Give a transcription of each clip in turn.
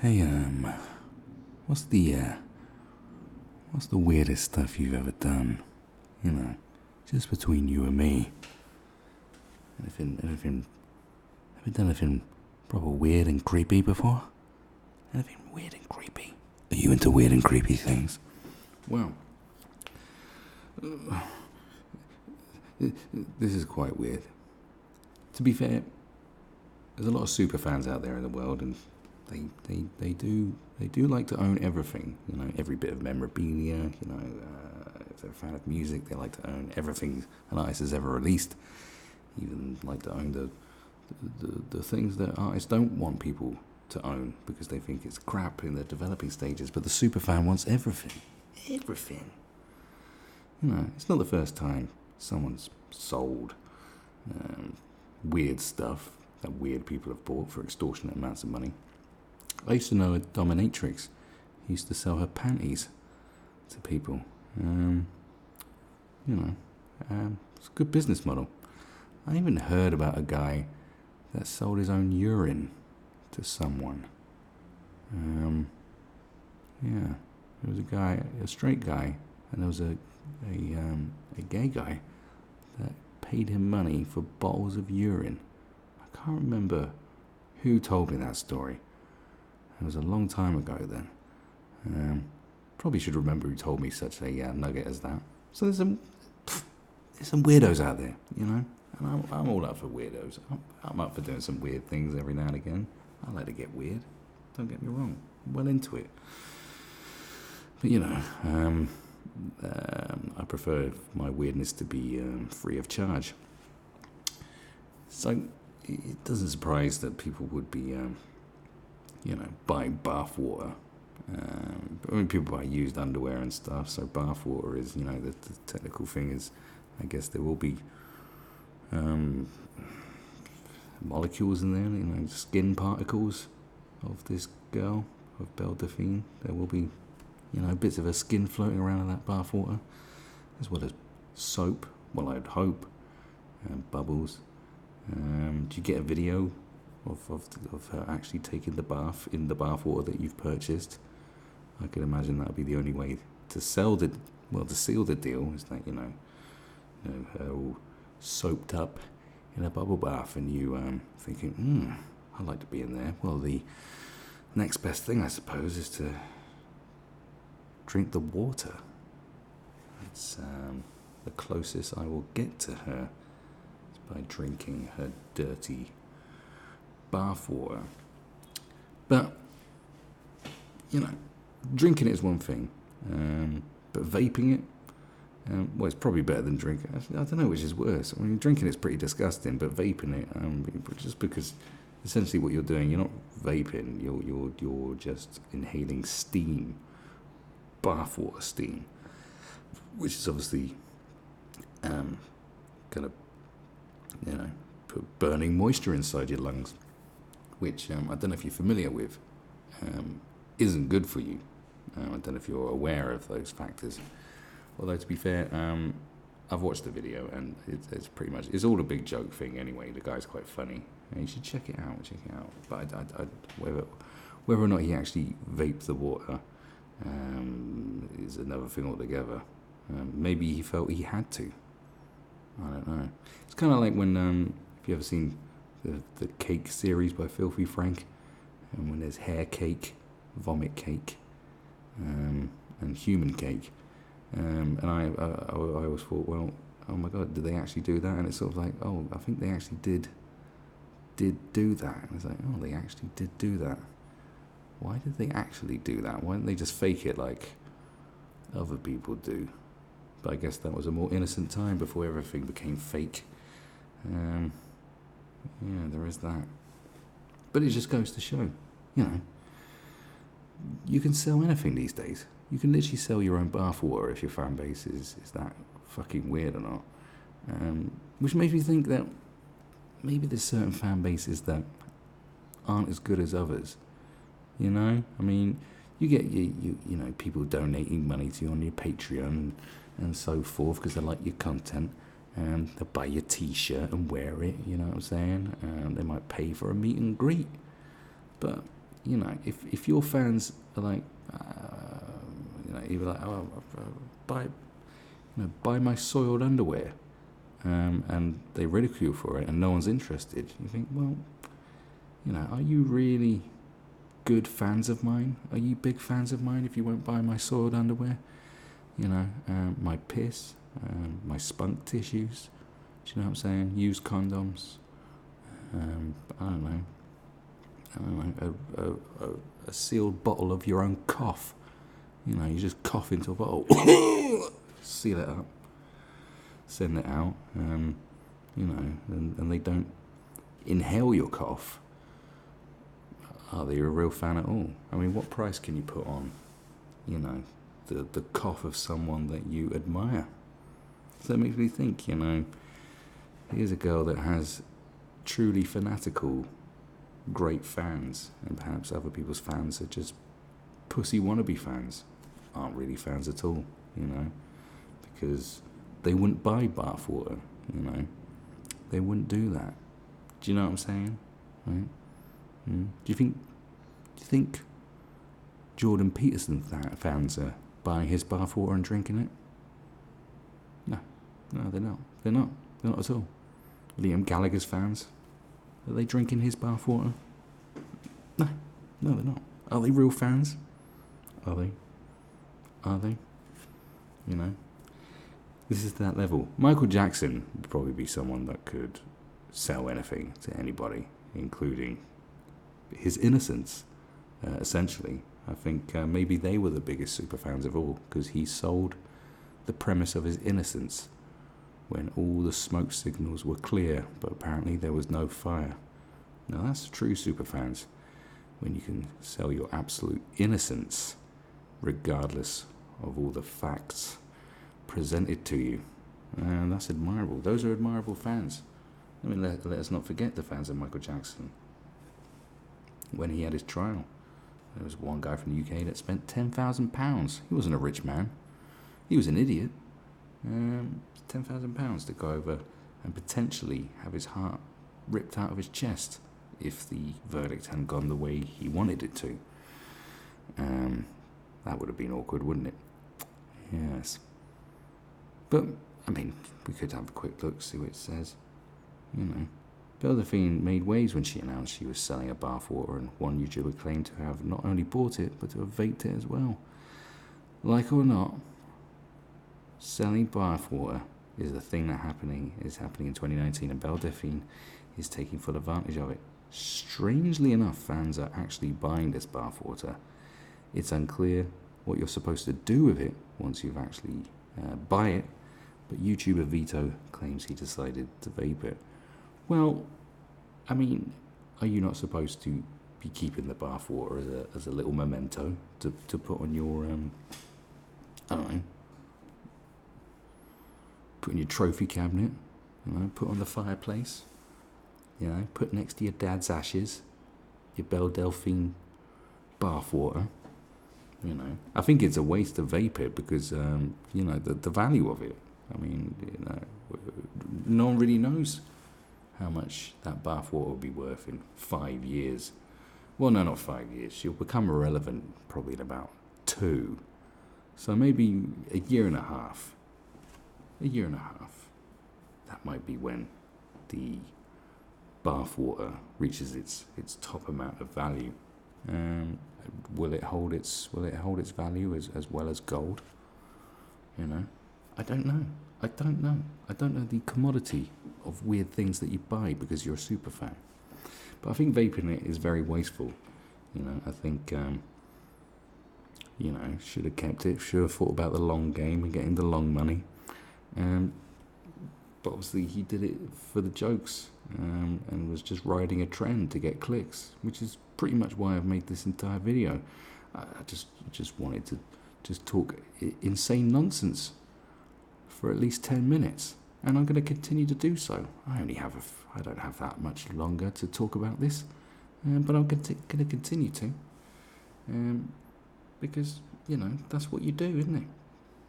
Hey, what's the, what's the weirdest stuff you've ever done? You know, just between you and me. Have you done anything proper weird and creepy before? Anything weird and creepy? Are you into weird and creepy things? Well, this is quite weird. To be fair, there's a lot of super fans out there in the world, and they do like to own everything. You know, every bit of memorabilia. You know, if they're a fan of music, they like to own everything an artist has ever released. Even like to own the things that artists don't want people to own because they think it's crap in the developing stages. But the super fan wants everything. Everything. You know, it's not the first time someone's sold weird stuff that weird people have bought for extortionate amounts of money. I used to know a dominatrix who used to sell her panties to people. It's a good business model. I even heard about a guy that sold his own urine to someone. There was a guy, a straight guy, and there was a gay guy that paid him money for bottles of urine. I can't remember who told me that story. It was a long time ago then. Probably should remember who told me such a nugget as that. So there's some weirdos out there, you know. And I'm all up for weirdos. I'm up for doing some weird things every now and again. I like to get weird. Don't get me wrong. I'm well into it. But you know, I prefer my weirdness to be free of charge. So it doesn't surprise that people would be, buying bath water. People buy used underwear and stuff. So bath water is, the technical thing is, I guess there will be molecules in there, skin particles of this girl, of Belle Delphine. There will be, bits of her skin floating around in that bath water, as well as soap. Well, I'd hope, and bubbles. Do you get a video of her actually taking the bath in the bath water that you've purchased? I can imagine that would be the only way to seal the deal. Is that her all soaped up in a bubble bath, and you thinking, I'd like to be in there. Well, the next best thing, I suppose, is to drink the water. It's the closest I will get to her is by drinking her dirty bath water. But drinking it is one thing, but vaping it, it's probably better than drinking. I don't know which is worse. I mean, drinking it's pretty disgusting, but vaping it, just because essentially what you're doing, you're not vaping. You're just inhaling steam, bathwater steam, which is obviously kind of burning moisture inside your lungs, which I don't know if you're familiar with, isn't good for you. I don't know if you're aware of those factors. Although, to be fair, I've watched the video, and it's pretty much, it's all a big joke thing anyway. The guy's quite funny, and you should check it out. But whether or not he actually vaped the water is another thing altogether. Maybe he felt he had to. I don't know. It's kind of like when, if you ever seen the Cake series by Filthy Frank, and when there's hair cake, vomit cake, and human cake. And I always thought, well, oh my God, did they actually do that? And it's sort of like, oh, I think they actually did do that. And it's like, oh, they actually did do that. Why did they actually do that? Why didn't they just fake it like other people do? But I guess that was a more innocent time before everything became fake. There is that. But it just goes to show, you can sell anything these days. You can literally sell your own bathwater if your fan base is that fucking weird or not. Which makes me think that maybe there's certain fan bases that aren't as good as others. I mean, you get people donating money to you on your Patreon and so forth because they like your content. They'll buy your t-shirt and wear it, you know what I'm saying? They might pay for a meet and greet. But you know, if your fans are like, you know, either like, oh, buy my soiled underwear, and they ridicule for it, and no one's interested. You think, well, you know, are you really good fans of mine? Are you big fans of mine if you won't buy my soiled underwear? You know, my piss, my spunk tissues. Do you know what I'm saying? Used condoms. I don't know, a sealed bottle of your own cough. You know, you just cough into a bottle, seal it up, send it out, you know, and they don't inhale your cough. Are they a real fan at all? I mean, what price can you put on, you know, the cough of someone that you admire? So that makes me think, you know, here's a girl that has truly fanatical, great fans, and perhaps other people's fans are just pussy wannabe fans, aren't really fans at all, you know, because they wouldn't buy bathwater, you know, they wouldn't do that. Do you know what I'm saying? Right? Do you think Jordan Peterson fans are buying his bathwater and drinking it? No, they're not. They're not at all. Liam Gallagher's fans, are they drinking his bathwater? No, they're not. Are they real fans? Are they? You know, this is that level. Michael Jackson would probably be someone that could sell anything to anybody, including his innocence, essentially. I think maybe they were the biggest superfans of all, because he sold the premise of his innocence when all the smoke signals were clear, but apparently there was no fire. Now that's true superfans, when you can sell your absolute innocence regardless of all the facts presented to you. And that's admirable. Those are admirable fans. I mean, let us not forget the fans of Michael Jackson. When he had his trial, there was one guy from the UK that spent £10,000. He wasn't a rich man. He was an idiot. £10,000 to go over and potentially have his heart ripped out of his chest if the verdict hadn't gone the way he wanted it to. That would have been awkward, wouldn't it? Yes. But, I mean, we could have a quick look, see what it says. You know, Belle Delphine made waves when she announced she was selling a bathwater, and one YouTuber claimed to have not only bought it, but to have vaped it as well. Like or not, selling bathwater is the thing that is happening in 2019, and Belle Delphine is taking full advantage of it. Strangely enough, fans are actually buying this bathwater. It's unclear what you're supposed to do with it once you've actually buy it, but YouTuber Vito claims he decided to vape it. Well, I mean, are you not supposed to be keeping the bathwater as a little memento to put on your, I don't know, put in your trophy cabinet, you know, put on the fireplace, you know, put next to your dad's ashes, your Belle Delphine bathwater, you know. I think it's a waste to vape it because, you know, the value of it. I mean, you know, no one really knows how much that bathwater will be worth in 5 years. Well, no, not 5 years. She'll become irrelevant probably in about 2. So maybe a year and a half. That might be when the bathwater reaches its top amount of value. Will it hold its value as well as gold? You know, I don't know. I don't know the commodity of weird things that you buy because you're a super fan. But I think vaping it is very wasteful. You know, I think you know, should have kept it. Should have thought about the long game and getting the long money. But obviously he did it for the jokes and was just riding a trend to get clicks, which is pretty much why I've made this entire video. I just wanted to just talk insane nonsense for at least 10 minutes, and I'm going to continue to do so. I don't have that much longer to talk about this, but I'm going to continue to, because, you know, that's what you do, isn't it?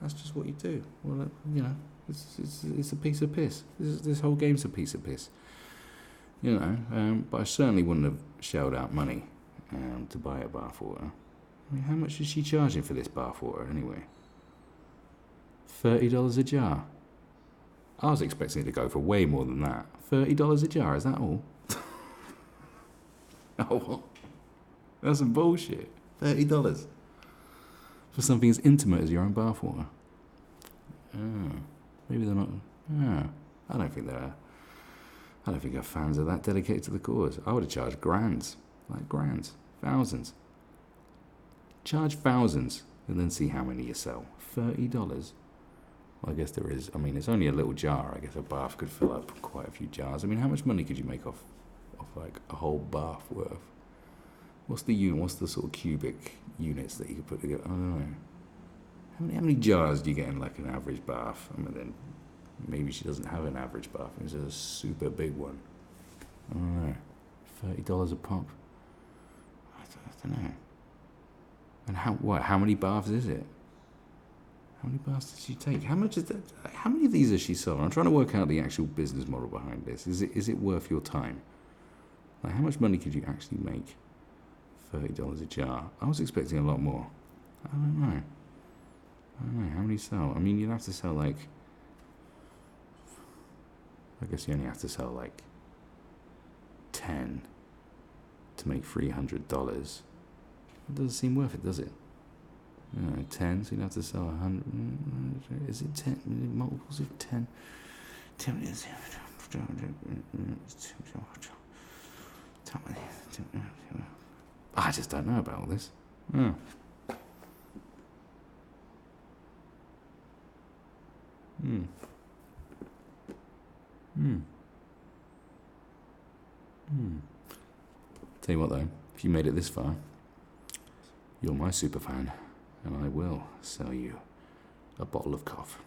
That's just what you do. Well, you know, it's a piece of piss. This whole game's a piece of piss. You know, but I certainly wouldn't have shelled out money to buy a bathwater. I mean, how much is she charging for this bathwater anyway? $30 a jar. I was expecting it to go for way more than that. $30 a jar, is that all? Oh, what? That's some bullshit. $30 for something as intimate as your own bathwater. Oh, maybe they're not. Oh, I don't think our fans are that dedicated to the cause. I would have charged grands, thousands. Charge thousands and then see how many you sell. $30. Well, I guess there is. I mean, it's only a little jar. I guess a bath could fill up quite a few jars. I mean, how much money could you make off like a whole bath worth? What's the sort of cubic units that you could put together? I don't know. How many jars do you get in like an average bath? I mean, then maybe she doesn't have an average bath. It's a super big one. I don't know. $30 a pop. I don't know. And how many baths is it? How many baths did she take? How much is that? How many of these has she sold? I'm trying to work out the actual business model behind this. Is it worth your time? Like, how much money could you actually make? $30 a jar. I was expecting a lot more. I don't know. How many sell? I mean, you'd have to sell like. I guess you only have to sell like 10 to make $300. It doesn't seem worth it, does it? 10, so you'd have to sell 100. Is it 10? Multiples of 10? 10 I just don't know about all this. Oh. Tell you what though, if you made it this far, you're my super fan, and I will sell you a bottle of cough.